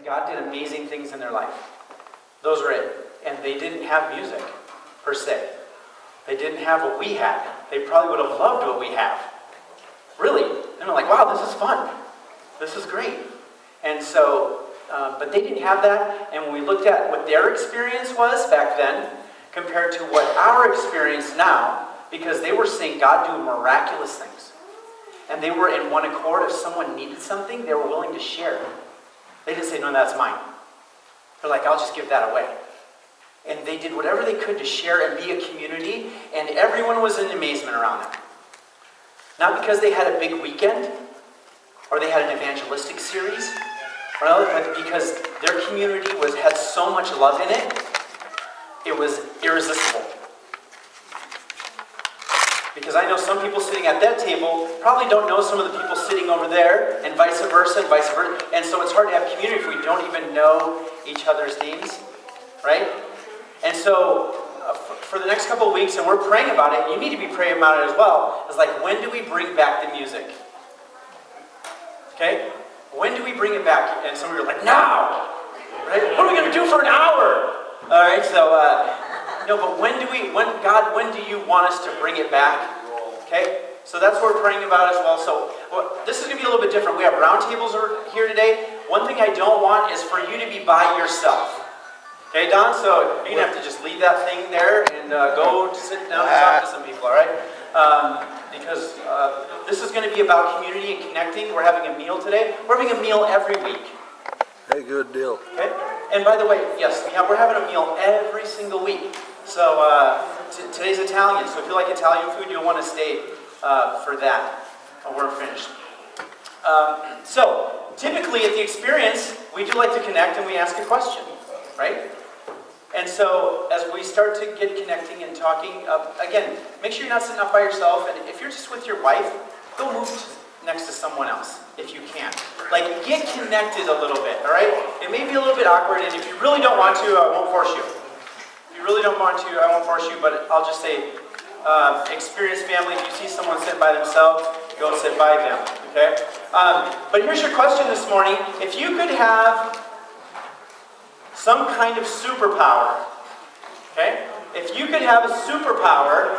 God did amazing things in their life. Those were it. And they didn't have music, per se. They didn't have what we had. They probably would have loved what we have. Really. And they're like, wow, this is fun. This is great. And so, but they didn't have that. And when we looked at what their experience was back then, compared to what our experience now, because they were seeing God do miraculous things. And they were in one accord. If someone needed something, they were willing to share. They didn't say, no, that's mine. They're like, I'll just give that away. And they did whatever they could to share and be a community, and everyone was in amazement around them. Not because they had a big weekend, or they had an evangelistic series, but because their community had so much love in it, it was irresistible. Because I know some people sitting at that table probably don't know some of the people sitting over there, and vice versa, and vice versa. And so it's hard to have community if we don't even know each other's names, right? And so for the next couple of weeks, and we're praying about it, you need to be praying about it as well, is like, when do we bring back the music? Okay? When do we bring it back? And some of you are like, now! Right? What are we going to do for an hour? All right, so, no, but when do you want us to bring it back? Okay? So that's what we're praying about as well. So this is going to be a little bit different. We have round tables here today. One thing I don't want is for you to be by yourself. Okay, Don? So you're going to have to just leave that thing there and go sit down and talk to some people, all right? Because this is going to be about community and connecting. We're having a meal today. We're having a meal every week. Hey, good deal. Okay? And by the way, yes, we're having a meal every single week. So today's Italian. So if you like Italian food, you'll want to stay for that. We're finished. So typically at the experience, we do like to connect and we ask a question, right? And so as we start to get connecting and talking, again, make sure you're not sitting up by yourself. And if you're just with your wife, go move next to someone else if you can. Like, get connected a little bit, all right? It may be a little bit awkward, and if you really don't want to, I won't force you. If you really don't want to, I won't force you, but I'll just say, experienced family, if you see someone sit by themselves, go sit by them, okay? But here's your question this morning. If you could have some kind of superpower, okay? If you could have a superpower,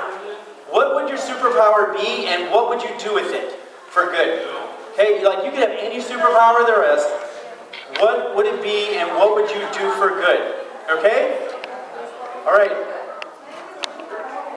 what would your superpower be, and what would you do with it for good? Okay, like you could have any superpower there is. What would it be, and what would you do for good? Okay? All right.